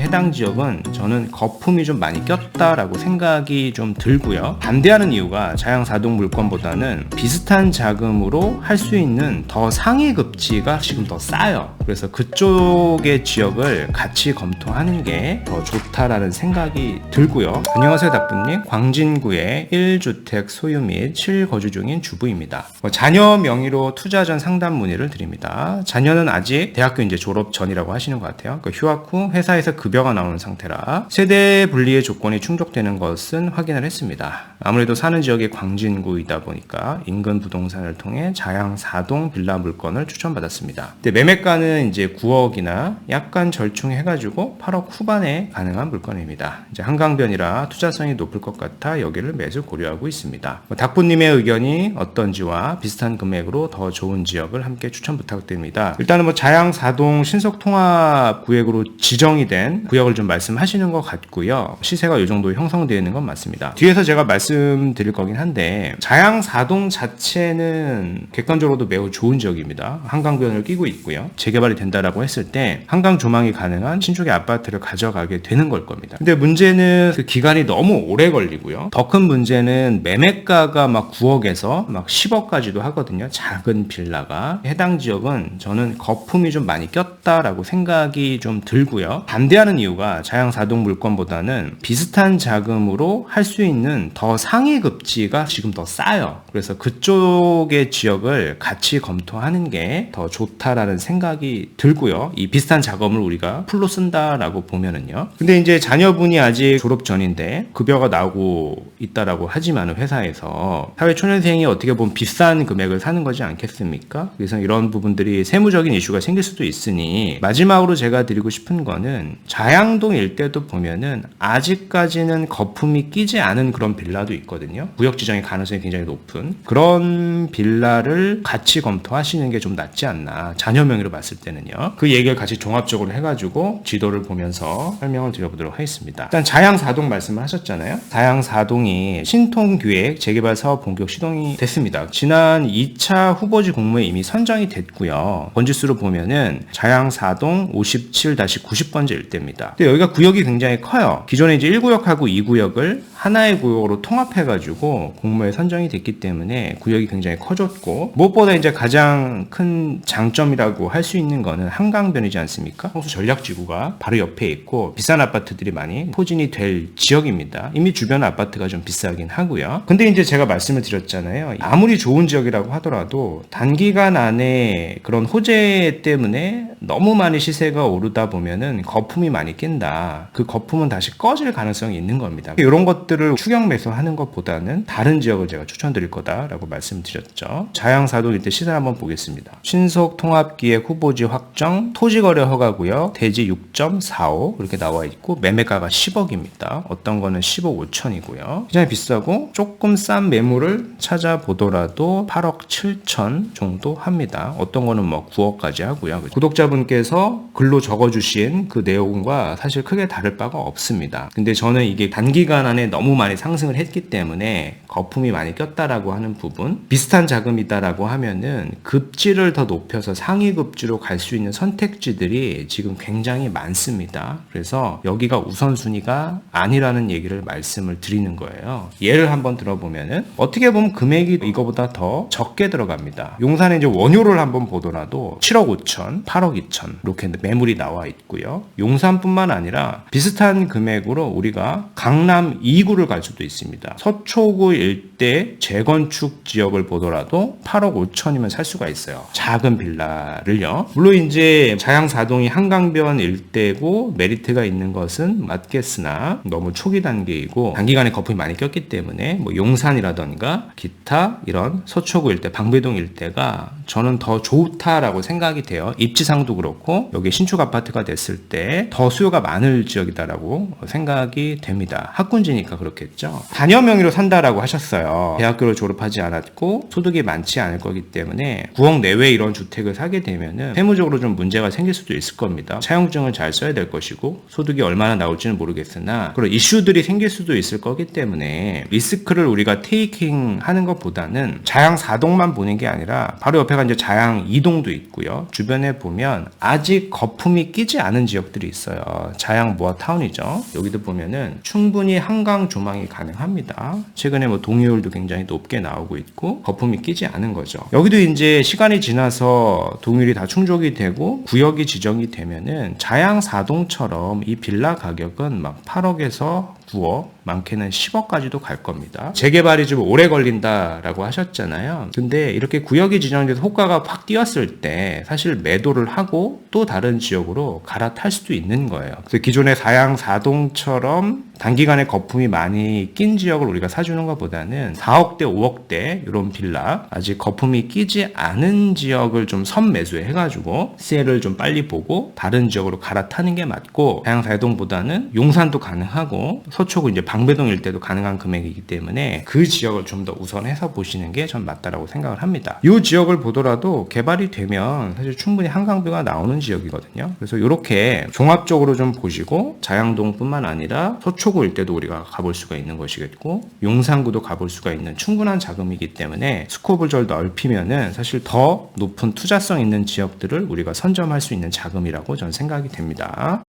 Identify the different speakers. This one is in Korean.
Speaker 1: 해당 지역은 저는 거품이 좀 많이 꼈다라고 생각이 좀 들고요. 반대하는 이유가 자양사동 물건보다는 비슷한 자금으로 할 수 있는 더 상위 급지가 지금 더 싸요. 그래서 그쪽의 지역을 같이 검토하는 게 더 좋다라는 생각이 들고요. 안녕하세요 다뿌님, 광진구의 1주택 소유 및 실거주 중인 주부입니다. 자녀 명의로 투자 전 상담 문의를 드립니다. 자녀는 아직 대학교 이제 졸업 전이라고 하시는 것 같아요. 휴학 후 회사에서 급여가 나오는 상태라 세대 분리의 조건이 충족되는 것은 확인을 했습니다. 아무래도 사는 지역이 광진구이다 보니까 인근 부동산을 통해 자양사동 빌라 물건을 추천받았습니다. 근데 매매가는 이제 9억이나 약간 절충해가지고 8억 후반에 가능한 물건입니다. 이제 한강변이라 투자성이 높을 것 같아 여기를 매수 고려하고 있습니다. 닥부님의 의견이 어떤지와 비슷한 금액으로 더 좋은 지역을 함께 추천 부탁드립니다. 일단은 자양사동 신속통합구역으로 지정이 된 구역을 좀 말씀하시는 것 같고요. 시세가 이 정도 형성되어 있는 건 맞습니다. 뒤에서 제가 말씀드릴 거긴 한데 자양사동 자체는 객관적으로도 매우 좋은 지역입니다. 한강변을 끼고 있고요. 재개발이 된다라고 했을 때 한강 조망이 가능한 신축의 아파트를 가져가게 되는 걸 겁니다. 근데 문제는 그 기간이 너무 오래 걸리고요. 더 큰 문제는 매매가가 9억에서 10억까지도 하거든요. 작은 빌라가. 해당 지역은 저는 거품이 좀 많이 꼈다라고 생각이 좀 들고요. 반대하는 이유가 자양사동 물건보다는 비슷한 자금으로 할 수 있는 더 상위 급지가 지금 더 싸요. 그래서 그쪽의 지역을 같이 검토하는 게 더 좋다라는 생각이 들고요. 이 비슷한 자금을 우리가 풀로 쓴다라고 보면은요. 근데 이제 자녀분이 아직 졸업 전인데 급여가 나오고 있다라고 하지만 회사에서 사회초년생이 어떻게 보면 비싼 금액을 사는 거지 않겠습니까? 그래서 이런 부분들이 세무적인 이슈가 생길 수도 있으니 마지막으로 제가 드리고 싶은 거는 자양동 일대도 보면은 아직까지는 거품이 끼지 않은 그런 빌라도 있거든요. 구역 지정의 가능성이 굉장히 높은 그런 빌라를 같이 검토하시는 게 좀 낫지 않나. 자녀 명의로 봤을 때는요. 그 얘기를 같이 종합적으로 해가지고 지도를 보면서 설명을 드려보도록 하겠습니다. 일단 자양사동 말씀을 하셨잖아요. 자양사동이 신통기획 재개발 사업 본격 시동이 됐습니다. 지난 2차 후보지 공모에 이미 선정이 됐고요. 번지수로 보면은 자양사동 57-90번지 일대입니다. 근데 여기가 구역이 굉장히 커요. 기존에 이제 1구역하고 2구역을 하나의 구역으로 통합해가지고 공모에 선정이 됐기 때문에 구역이 굉장히 커졌고 무엇보다 이제 가장 큰 장점이라고 할 수 있는 거는 한강변이지 않습니까? 성수 전략지구가 바로 옆에 있고 비싼 아파트들이 많이 포진이 될 지역입니다. 이미 주변 아파트가 좀 비싸긴 하고요. 근데 이제 제가 말씀을 드렸잖아요. 아무리 좋은 지역이라고 하더라도 단기간 안에 그런 호재 때문에 너무 많이 시세가 오르다 보면은 거품이 많이 낀다. 그 거품은 다시 꺼질 가능성이 있는 겁니다. 이런 것들을 추격 매수하는 것보다는 다른 지역을 제가 추천드릴 거다라고 말씀드렸죠. 자양사동 일대 시세 한번 보겠습니다. 신속통합기획 후보지 확정, 토지거래 허가고요. 대지 6.45 이렇게 나와 있고 매매가가 10억입니다. 어떤 거는 10억 5천이고요. 굉장히 비싸고 조금 싼 매물을 찾아보더라도 8억 7천 정도 합니다. 어떤 거는 9억까지 하고요. 구독자분께서 글로 적어주신 그 내용과 사실 크게 다를 바가 없습니다. 근데 저는 이게 단기간 안에 너무 많이 상승을 했기 때문에 거품이 많이 꼈다라고 하는 부분, 비슷한 자금이다라고 하면은 급지를 더 높여서 상위 급지로 갈 수 있는 선택지들이 지금 굉장히 많습니다. 그래서 여기가 우선순위가 아니라는 얘기를 말씀을 드리는 거예요. 예를 한번 들어보면은 어떻게 보면 금액이 이거보다 더 적게 들어갑니다. 용산에 이제 원효를 한번 보더라도 7억 5천, 8억 2천 이렇게 매물이 나와 있고요. 용산뿐만 아니라 비슷한 금액으로 우리가 강남 2구를 갈 수도 있습니다. 서초구 일대 재건축 지역을 보더라도 8억 5천이면 살 수가 있어요. 작은 빌라를요. 물론 이제 자양사동이 한강변 일대고 메리트가 있는 것은 맞겠으나 너무 초기 단계이고 단기간에 거품이 많이 꼈기 때문에 용산이라던가 기타 이런 서초구 일대, 방배동 일대가 저는 더 좋다라고 생각이 돼요. 입지상도 그렇고 여기 신축 아파트가 됐을 때 더 수요가 많을 지역이다라고 생각이 됩니다. 학군지니까 보니까 그렇겠죠. 자녀 명의로 산다라고 하셨어요. 대학교를 졸업하지 않았고 소득이 많지 않을 거기 때문에 9억 내외 이런 주택을 사게 되면은 세무적으로 좀 문제가 생길 수도 있을 겁니다. 차용증을 잘 써야 될 것이고 소득이 얼마나 나올지는 모르겠으나 그런 이슈들이 생길 수도 있을 거기 때문에 리스크를 우리가 테이킹 하는 것보다는 자양 4동만 보는 게 아니라 바로 옆에가 이제 자양 2동도 있고요. 주변에 보면 아직 거품이 끼지 않은 지역들이 있어요. 자양 모아타운이죠. 여기도 보면은 충분히 한강 조망이 가능합니다. 최근에 뭐 동의율도 굉장히 높게 나오고 있고 거품이 끼지 않은 거죠. 여기도 이제 시간이 지나서 동의율이 다 충족이 되고 구역이 지정이 되면은 자양 4동처럼 이 빌라 가격은 막 8억에서 9억, 많게는 10억까지도 갈 겁니다. 재개발이 좀 오래 걸린다라고 하셨잖아요. 근데 이렇게 구역이 지정돼서 호가가 확 뛰었을 때 사실 매도를 하고 또 다른 지역으로 갈아탈 수도 있는 거예요. 그래서 기존의 사양 4동처럼 단기간에 거품이 많이 낀 지역을 우리가 사주는 것보다는 4억대, 5억대 이런 빌라, 아직 거품이 끼지 않은 지역을 좀 선매수해 해가지고 세를 좀 빨리 보고 다른 지역으로 갈아타는 게 맞고, 사양 4동보다는 용산도 가능하고 서초구 이제 방배동 일대도 가능한 금액이기 때문에 그 지역을 좀 더 우선해서 보시는 게 전 맞다라고 생각을 합니다. 이 지역을 보더라도 개발이 되면 사실 충분히 한강뷰가 나오는 지역이거든요. 그래서 이렇게 종합적으로 좀 보시고 자양동뿐만 아니라 서초구 일대도 우리가 가볼 수가 있는 것이겠고 용산구도 가볼 수가 있는 충분한 자금이기 때문에 스코업을 좀 넓히면은 사실 더 높은 투자성 있는 지역들을 우리가 선점할 수 있는 자금이라고 저는 생각이 됩니다.